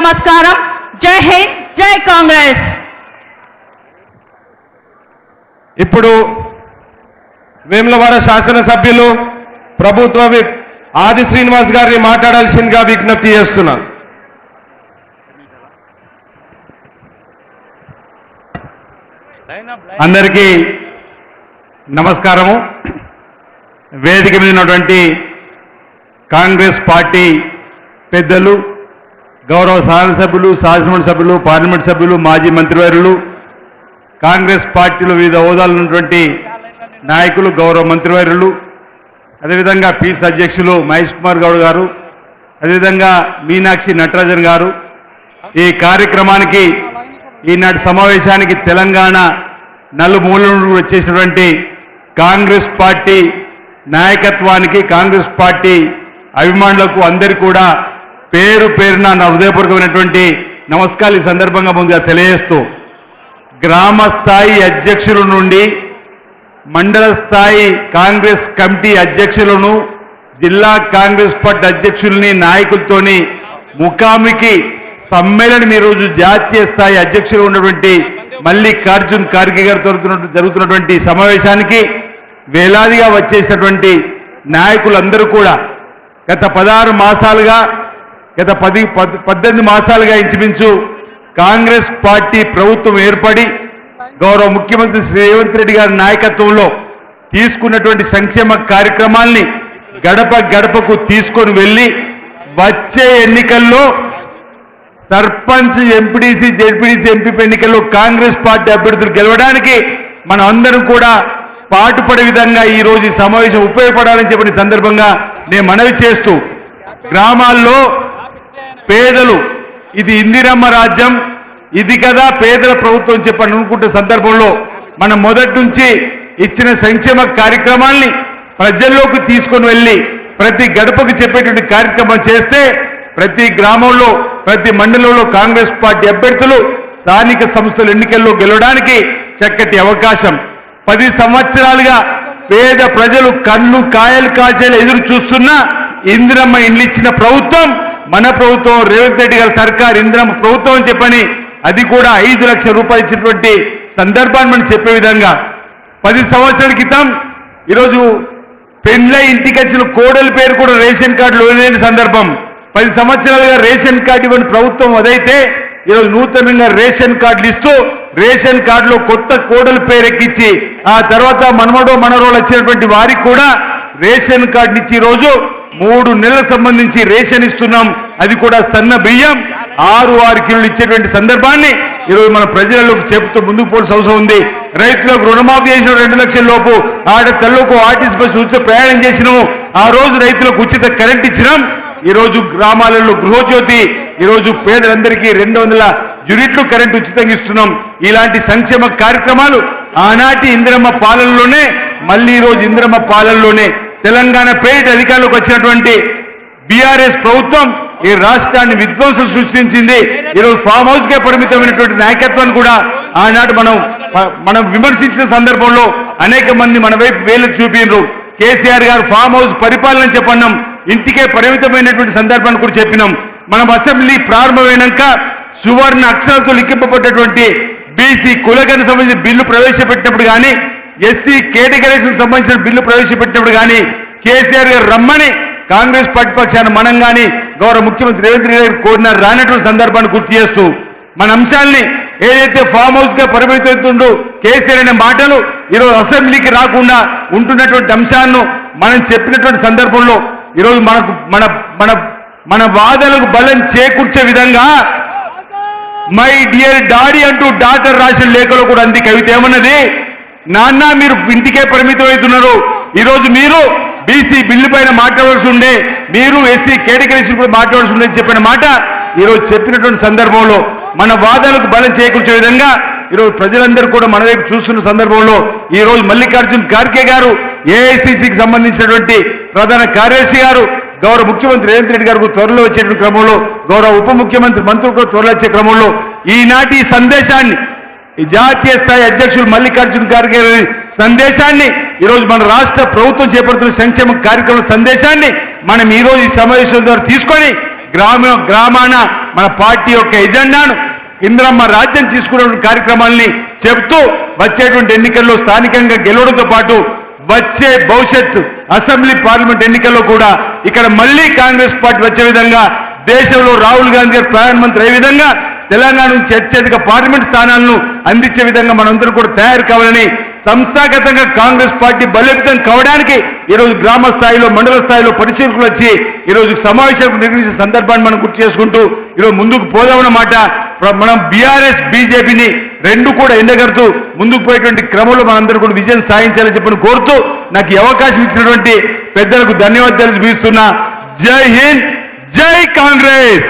నమస్కారం. జై హింద్, జై కాంగ్రెస్. ఇప్పుడు వేములవాడ శాసనసభ్యులు ప్రభుత్వ విప్ ఆది శ్రీనివాస్ గారిని మాట్లాడాల్సిందిగా విజ్ఞప్తి చేస్తున్నాను. అందరికీ నమస్కారము. వేదిక మీద ఉన్నటువంటి కాంగ్రెస్ పార్టీ పెద్దలు, గౌరవ శాసనసభ్యులు, శాసనమండలి సభ్యులు, పార్లమెంట్ సభ్యులు, మాజీ మంత్రివర్యులు, కాంగ్రెస్ పార్టీలో వివిధ హోదాలు ఉన్నటువంటి నాయకులు, గౌరవ మంత్రివర్యులు, అదేవిధంగా పీస్ అధ్యక్షులు మహేష్ కుమార్ గౌడ్ గారు, అదేవిధంగా మీనాక్షి నటరాజన్ గారు, ఈ కార్యక్రమానికి ఈనాటి సమావేశానికి తెలంగాణ నలుమూల నుండి వచ్చేసినటువంటి కాంగ్రెస్ పార్టీ నాయకత్వానికి, కాంగ్రెస్ పార్టీ అభిమానులకు అందరికీ కూడా పేరు పేరున నా హృదయపూర్వకమైనటువంటి నమస్కారాలు ఈ సందర్భంగా ముందుగా తెలియజేస్తూ, గ్రామ స్థాయి అధ్యక్షుల నుండి మండల స్థాయి కాంగ్రెస్ కమిటీ అధ్యక్షులను, జిల్లా కాంగ్రెస్ పార్టీ అధ్యక్షుల్ని, నాయకులతోని ముఖాముఖి సమ్మేళనం ఈరోజు జాతీయ స్థాయి అధ్యక్షులు ఉన్నటువంటి మల్లికార్జున్ ఖార్గే గారితో జరుగుతున్నటువంటి సమావేశానికి వేలాదిగా వచ్చేసినటువంటి నాయకులందరూ కూడా గత 16 మాసాలుగా, గత 18 మాసాలుగా ఇంచుమించు కాంగ్రెస్ పార్టీ ప్రభుత్వం ఏర్పడి గౌరవ ముఖ్యమంత్రి శ్రీ రేవంత్ రెడ్డి గారి నాయకత్వంలో తీసుకున్నటువంటి సంక్షేమ కార్యక్రమాల్ని గడప గడపకు తీసుకొని వెళ్లి వచ్చే ఎన్నికల్లో సర్పంచ్, ఎంపీడీసీ, జెడ్పీడీసీ, ఎంపీ ఎన్నికల్లో కాంగ్రెస్ పార్టీ అభ్యర్థులు గెలవడానికి మనం అందరం కూడా పాటుపడే విధంగా ఈ రోజు ఈ సమావేశం ఉపయోగపడాలని చెప్పిన సందర్భంగా నేను మనవి చేస్తూ, గ్రామాల్లో పేదలు, ఇది ఇందిరమ్మ రాజ్యం, ఇది కదా పేదల ప్రభుత్వం చెప్పని అనుకుంటున్న సందర్భంలో మనం మొదటి నుంచి ఇచ్చిన సంక్షేమ కార్యక్రమాల్ని ప్రజల్లోకి తీసుకొని వెళ్లి ప్రతి గడపకు చెప్పేటువంటి కార్యక్రమం చేస్తే ప్రతి గ్రామంలో, ప్రతి మండలంలో కాంగ్రెస్ పార్టీ అభ్యర్థులు స్థానిక సంస్థల ఎన్నికల్లో గెలవడానికి చక్కటి అవకాశం. 10 సంవత్సరాలుగా పేద ప్రజలు కళ్ళు కాయలు కాచేలు ఎదురు చూస్తున్నా ఇందిరమ్మ ఇండ్లు ఇచ్చిన ప్రభుత్వం మన ప్రభుత్వం, రేవంత్ రెడ్డి గారి సర్కార్ ఇందిరమ్మ ప్రభుత్వం అని చెప్పని అది కూడా 5 లక్షల రూపాయలు ఇచ్చినటువంటి సందర్భాన్ని మనం చెప్పే విధంగా 10 సంవత్సరాల క్రితం ఈరోజు పెండ్లై ఇంటికి వచ్చిన కోడల పేరు కూడా రేషన్ కార్డులో లేని సందర్భం. 10 సంవత్సరాలుగా రేషన్ కార్డు ఇవ్వని ప్రభుత్వం అదైతే ఈరోజు నూతనంగా రేషన్ కార్డులు ఇస్తూ రేషన్ కార్డులో కొత్త కోడల పేరు ఎక్కించి ఆ తర్వాత మనమడో మనరోలు వచ్చినటువంటి వారికి కూడా రేషన్ కార్డు ఇచ్చి ఈరోజు 3 నెలలకు సంబంధించి రేషన్ ఇస్తున్నాం. అది కూడా సన్న బియ్యం 6 కిలోలు ఇచ్చేటువంటి సందర్భాన్ని ఈరోజు మన ప్రజలకు చెబుతూ ముందుకు పోవాల్సిన అవసరం ఉంది. రైతులకు రుణమాఫీ చేసిన 2 లక్షల లోపు ఆడతల్లకు ఆర్టీసీ బస్సు ఉచిత ప్రయాణం చేసినాము. ఆ రోజు రైతులకు ఉచిత కరెంట్ ఇచ్చినాం. ఈ రోజు గ్రామాలలో గృహజ్యోతి, ఈరోజు పేదలందరికీ 200 యూనిట్లు కరెంటు ఉచితంగా ఇస్తున్నాం. ఇలాంటి సంక్షేమ కార్యక్రమాలు ఆనాటి ఇందిరమ్మ పాలనలోనే, మళ్ళీ ఈ రోజు ఇందిరమ్మ పాలనలోనే తెలంగాణ పేరిట అధికారంలోకి వచ్చినటువంటి బీఆర్ఎస్ ప్రభుత్వం ఈ రాష్ట్రాన్ని విధ్వంసం సృష్టించింది. ఈరోజు ఫామ్ హౌస్ కే పరిమితమైనటువంటి నాయకత్వాన్ని కూడా ఆనాటి మనం విమర్శించిన సందర్భంలో అనేక మంది మన వైపు వేలు చూపినారు. కేసీఆర్ గారు ఫామ్ హౌస్ పరిపాలన చెప్పన్నాం, ఇంటికే పరిమితమైనటువంటి సందర్భాన్ని కూడా చెప్పినాం. మనం అసెంబ్లీ ప్రారంభమైనాక సువర్ణ అక్షరాలతో లిఖింపబడ్డటువంటి బీసీ కులగణకు సంబంధించిన బిల్లు ప్రవేశపెట్టినప్పుడు కానీ, ఎస్సీ కేటగిరీకి సంబంధించిన బిల్లు ప్రవేశపెట్టినప్పుడు కానీ కేసీఆర్ గారు రమ్మని కాంగ్రెస్ పార్టీ పక్షాన మనం కానీ గౌరవ ముఖ్యమంత్రి రేవంత్ రెడ్డి గారు కోరినారు. రానటువంటి సందర్భాన్ని గుర్తు చేస్తూ మన అంశాల్ని ఏదైతే ఫామ్ హౌస్ గా పరిమితుందో కేసీఆర్ అనే మాటలు ఈరోజు అసెంబ్లీకి రాకుండా ఉంటున్నటువంటి అంశాలను మనం చెప్పినటువంటి సందర్భంలో ఈరోజు మనకు మన మన మన వాదనలకు బలం చేకూర్చే విధంగా మై డియర్ డాడీ అంటూ డాక్టర్ రాసిన లేఖలో కూడా అంది కవిత ఏమన్నది, నాన్న మీరు ఇంటికే పరిమితం అవుతున్నారు, ఈరోజు మీరు బీసీ బిల్లు పైన మాట్లాడాల్సి ఉండే, మీరు ఎస్సీ కేటగిరీస్ కూడా మాట్లాడాల్సి ఉండే చెప్పిన మాట ఈరోజు చెప్పినటువంటి సందర్భంలో మన వాదనలకు బలం చేకూర్చే విధంగా ఈరోజు ప్రజలందరూ కూడా మన వైపు చూస్తున్న సందర్భంలో ఈ రోజు మల్లికార్జున్ ఖార్గే గారు, ఏఐసిసికి సంబంధించినటువంటి ప్రధాన కార్యదర్శి గారు, గౌరవ ముఖ్యమంత్రి రేవంత్ రెడ్డి గారు త్వరలో వచ్చే క్రమంలో, గౌరవ ఉప ముఖ్యమంత్రి మంత్రులు త్వరలో వచ్చే క్రమంలో ఈనాటి సందేశాన్ని ఈ జాతీయ స్థాయి అధ్యక్షులు మల్లికార్జున్ ఖార్గే సందేశాన్ని ఈరోజు మన రాష్ట్ర ప్రభుత్వం చేపడుతున్న సంక్షేమ కార్యక్రమం సందేశాన్ని మనం ఈ రోజు ఈ సమావేశం ద్వారా తీసుకొని గ్రామాన మన పార్టీ యొక్క ఎజెండాను ఇంద్రమ్మ రాజ్యం తీసుకునే కార్యక్రమాల్ని చెప్తూ వచ్చేటువంటి ఎన్నికల్లో స్థానికంగా గెలవడంతో పాటు వచ్చే భవిష్యత్తు అసెంబ్లీ పార్లమెంట్ ఎన్నికల్లో కూడా ఇక్కడ మళ్లీ కాంగ్రెస్ పార్టీ వచ్చే విధంగా దేశంలో రాహుల్ గాంధీ గారు ప్రధానమంత్రి అయ్యే విధంగా తెలంగాణ నుంచి అత్యధిక పార్లమెంట్ స్థానాలను అందించే విధంగా మనందరూ కూడా తయారు కావాలని సంస్థాగతంగా కాంగ్రెస్ పార్టీ బలోపేతం కావడానికి ఈరోజు గ్రామ స్థాయిలో మండల స్థాయిలో పరిశీలకులు వచ్చి ఈరోజు సమావేశాలకు నిర్వహించిన సందర్భాన్ని మనం గుర్తు చేసుకుంటూ ఈరోజు ముందుకు పోదామన్నమాట. మనం బీఆర్ఎస్ బీజేపీని రెండు కూడా ఎండగడుతూ ముందుకు పోయేటువంటి క్రమంలో మనందరూ కూడా విజయం సాధించాలని చెప్పని కోరుతూ నాకు ఈ అవకాశం ఇచ్చినటువంటి పెద్దలకు ధన్యవాదాలు తెలియజేస్తున్నా. జై హింద్, జై కాంగ్రెస్.